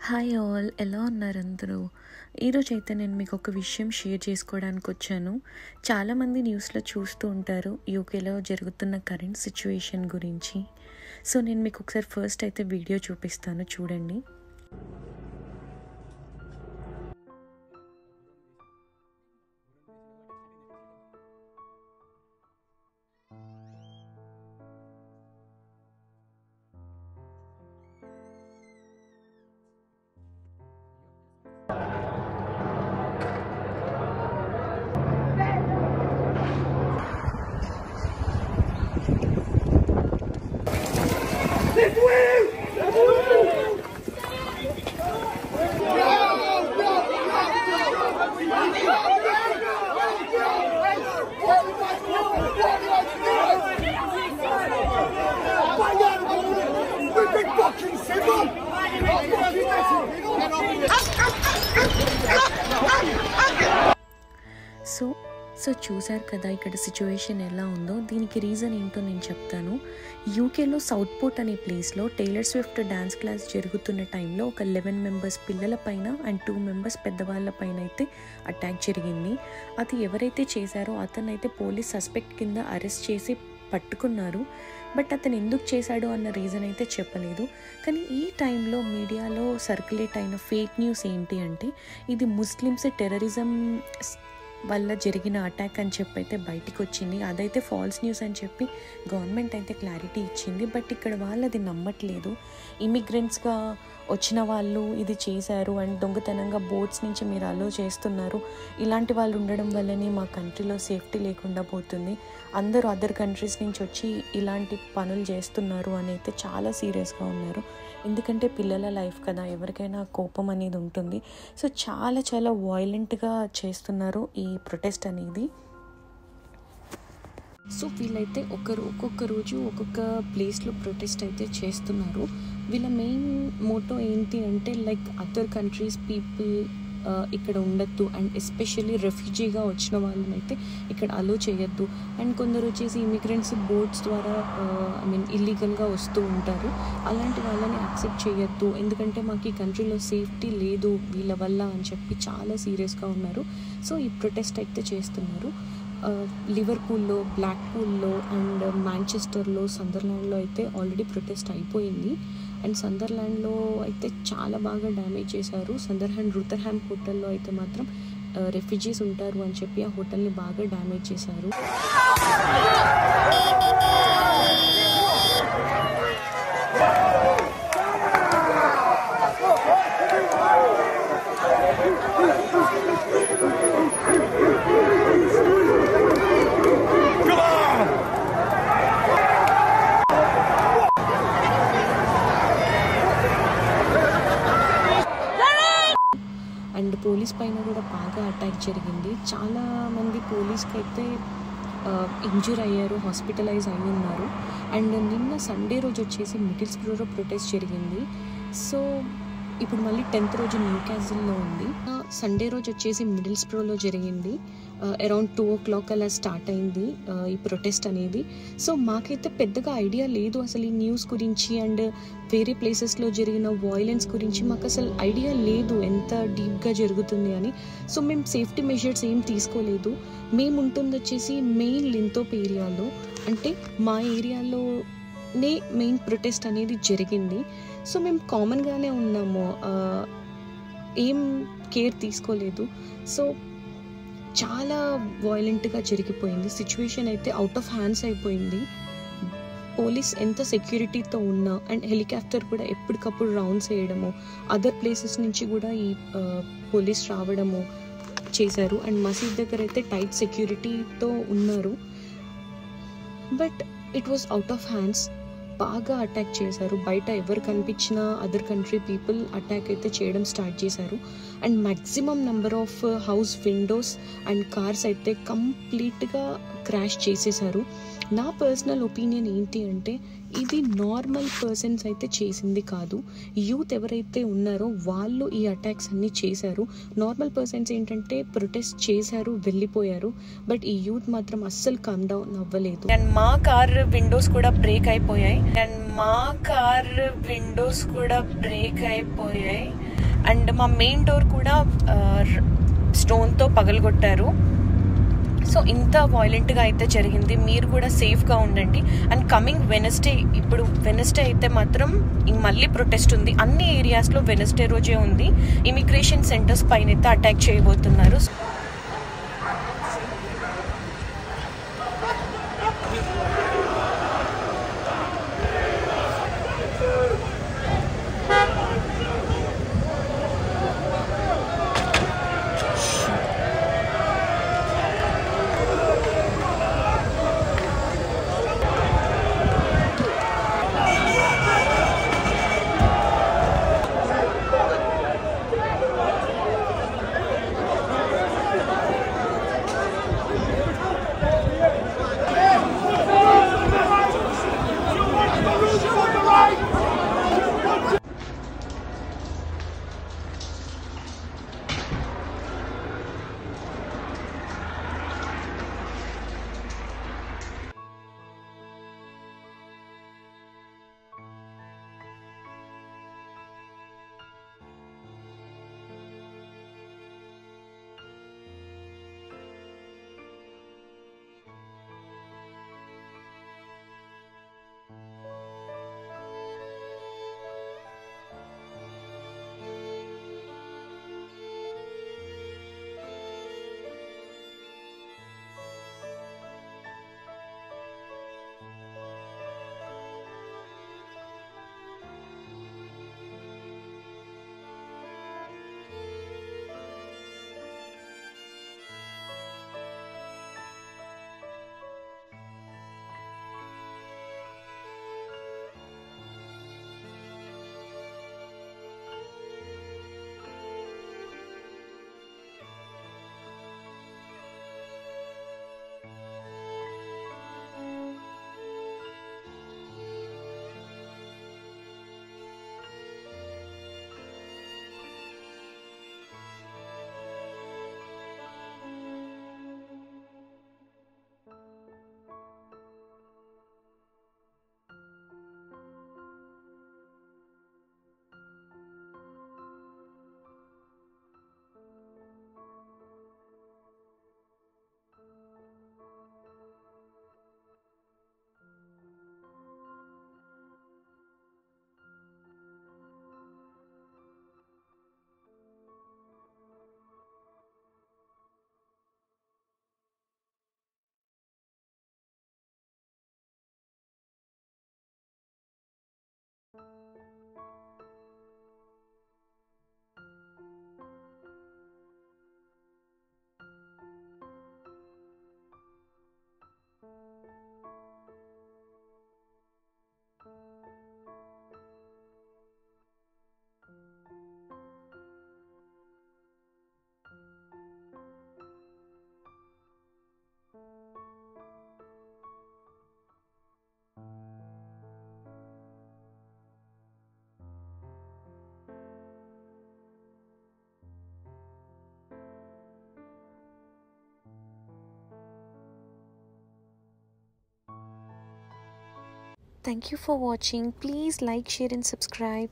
Hi all, ఎలా ఉన్నారు అందరూ? ఈరోజైతే నేను మీకు ఒక విషయం షేర్ చేసుకోవడానికి వచ్చాను. చాలామంది న్యూస్లో చూస్తూ ఉంటారు యూకేలో జరుగుతున్న కరెంట్ సిచ్యువేషన్ గురించి. సో నేను మీకు ఒకసారి ఫస్ట్ అయితే వీడియో చూపిస్తాను, చూడండి. సో చూసారు కదా ఇక్కడ సిచ్యువేషన్ ఎలా ఉందో. దీనికి రీజన్ ఏంటో నేను చెప్తాను. యూకేలో సౌత్ పోర్ట్ అనే ప్లేస్లో టైలర్ స్విఫ్ట్ డ్యాన్స్ క్లాస్ జరుగుతున్న టైంలో ఒక 11 మెంబర్స్ పిల్లల పైన అండ్ 2 మెంబర్స్ పెద్దవాళ్ళ పైన అయితే అటాక్ జరిగింది. అది ఎవరైతే చేశారో అతనైతే పోలీస్ సస్పెక్ట్ కింద అరెస్ట్ చేసి పట్టుకున్నారు. బట్ అతను ఎందుకు చేశాడు అన్న రీజన్ అయితే చెప్పలేదు. కానీ ఈ టైంలో మీడియాలో సర్క్యులేట్ అయిన ఫేక్ న్యూస్ ఏంటి అంటే ఇది ముస్లిమ్స్ టెర్రరిజం వల్ల జరిగిన అటాక్ అని చెప్పి అయితే బయటికి వచ్చింది. అదైతే ఫాల్స్ న్యూస్ అని చెప్పి గవర్నమెంట్ అయితే క్లారిటీ ఇచ్చింది. బట్ ఇక్కడ వాళ్ళు అది నమ్మట్లేదు. ఇమిగ్రెంట్స్గా వచ్చిన వాళ్ళు ఇది చేశారు అండ్ దొంగతనంగా బోట్స్ నుంచి మీరు అలో చేస్తున్నారు, ఇలాంటి వాళ్ళు ఉండడం వల్లనే మా కంట్రీలో సేఫ్టీ లేకుండా పోతుంది, అందరూ అదర్ కంట్రీస్ నుంచి వచ్చి ఇలాంటి పనులు చేస్తున్నారు అని అయితే చాలా సీరియస్గా ఉన్నారు. ఎందుకంటే పిల్లల లైఫ్ కదా, ఎవరికైనా కోపం అనేది ఉంటుంది. సో చాలా వైలెంట్గా చేస్తున్నారు ఈ ప్రొటెస్ట్ అనేది. సో వీళ్ళైతే ఒక్కొక్క రోజు ఒక్కొక్క ప్లేస్లో ప్రొటెస్ట్ అయితే చేస్తున్నారు. వీళ్ళ మెయిన్ మోటో ఏంటి అంటే లైక్ అదర్ కంట్రీస్ పీపుల్ ఇక్కడ ఉండొద్దు అండ్ ఎస్పెషల్లీ రెఫ్యూజీగా వచ్చిన వాళ్ళనైతే ఇక్కడ అలో చేయొద్దు. అండ్ కొందరు వచ్చేసి ఇమిగ్రెంట్స్ బోట్స్ ద్వారా ఇల్లీగల్గా వస్తూ ఉంటారు, అలాంటి వాళ్ళని యాక్సెప్ట్ చేయొద్దు, ఎందుకంటే మాకు ఈ కంట్రీలో సేఫ్టీ లేదు వీళ్ళ వల్ల అని చెప్పి చాలా సీరియస్గా ఉన్నారు. సో ఈ ప్రొటెస్ట్ అయితే చేస్తున్నారు. లివర్పూల్లో, బ్లాక్పూల్లో అండ్ మాంచెస్టర్లో, సందర్లాండ్లో అయితే ఆల్రెడీ ప్రొటెస్ట్ అయిపోయింది. అండ్ సందర్లాండ్లో అయితే చాలా బాగా డ్యామేజ్ చేశారు. రుథర్హామ్ హోటల్లో అయితే మాత్రం రెఫ్యూజీస్ ఉంటారు అని చెప్పి ఆ హోటల్ని బాగా డ్యామేజ్ చేశారు. అండ్ పోలీస్ పైన కూడా బాగా అటాక్ జరిగింది. చాలామంది పోలీస్కి అయితే ఇంజూర్ అయ్యారు, హాస్పిటలైజ్ అయ్యి ఉన్నారు. అండ్ నిన్న సండే రోజు వచ్చేసి మిడిల్స్బ్రోలో ప్రొటెస్ట్ జరిగింది. సో ఇప్పుడు మళ్ళీ 10th రోజు న్యూ క్యాసిల్లో ఉంది. సండే రోజు వచ్చేసి మిడిల్స్బ్రోలో జరిగింది. అరౌండ్ 2 o'clock అలా స్టార్ట్ అయింది ఈ ప్రొటెస్ట్ అనేది. సో మాకైతే పెద్దగా ఐడియా లేదు అసలు ఈ న్యూస్ గురించి అండ్ వేరే ప్లేసెస్లో జరిగిన వైలెన్స్ గురించి మాకు అసలు ఐడియా లేదు ఎంత డీప్గా జరుగుతుంది అని. సో మేము సేఫ్టీ మెజర్స్ ఏం తీసుకోలేదు. మేము ఉంటుంది వచ్చేసి మెయిన్ లింతోప్ ఏరియాలో, అంటే మా ఏరియాలోనే మెయిన్ ప్రొటెస్ట్ అనేది జరిగింది. సో మేము కామన్గానే ఉన్నాము, ఏం కేర్ తీసుకోలేదు. సో చాలా వైలెంట్గా జరిగిపోయింది. సిచ్యువేషన్ అయితే అవుట్ ఆఫ్ హ్యాండ్స్ అయిపోయింది. పోలీస్ ఎంత సెక్యూరిటీతో ఉన్నా అండ్ హెలికాప్టర్ కూడా ఎప్పటికప్పుడు రౌండ్స్ వేయడము, అదర్ ప్లేసెస్ నుంచి కూడా ఈ పోలీస్ రావడము చేశారు. అండ్ మసీద్ దగ్గర అయితే టైట్ సెక్యూరిటీతో ఉన్నారు. But it was out of hands. బాగా అటాక్ చేశారు. బయట ఎవరు కనిపించినా అదర్ కంట్రీ పీపుల్ అటాక్ అయితే చేయడం స్టార్ట్ చేశారు. And maximum number of house Windows and cars అయితే కంప్లీట్గా క్రాష్ చేసేసారు. నా పర్సనల్ ఒపీనియన్ ఏంటి అంటే ఇది నార్మల్ పర్సన్స్ అయితే చేసింది కాదు. యూత్ ఎవరైతే ఉన్నారో వాళ్ళు ఈ అటాక్స్ అన్నీ చేశారు. నార్మల్ పర్సన్స్ ఏంటంటే ప్రొటెస్ట్ చేశారు, వెళ్ళిపోయారు. బట్ ఈ యూత్ మాత్రం అస్సలు కమ్ డౌన్ అవ్వలేదు. అండ్ మా కార్ విండోస్ కూడా బ్రేక్ అయిపోయాయి. అండ్ మా మెయిన్ డోర్ కూడా స్టోన్తో పగలగొట్టారు. సో ఇంత వాయిలెంట్గా అయితే జరిగింది. మీరు కూడా సేఫ్గా ఉండండి. అండ్ కమింగ్ వెనస్డే, ఇప్పుడు వెనస్డే అయితే మాత్రం మళ్ళీ ప్రొటెస్ట్ ఉంది. అన్ని ఏరియాస్లో వెనస్డే రోజే ఉంది. ఇమిగ్రేషన్ సెంటర్స్ పైన అయితే అటాక్ చేయబోతున్నారు. Thank you for watching. Please like, share and subscribe.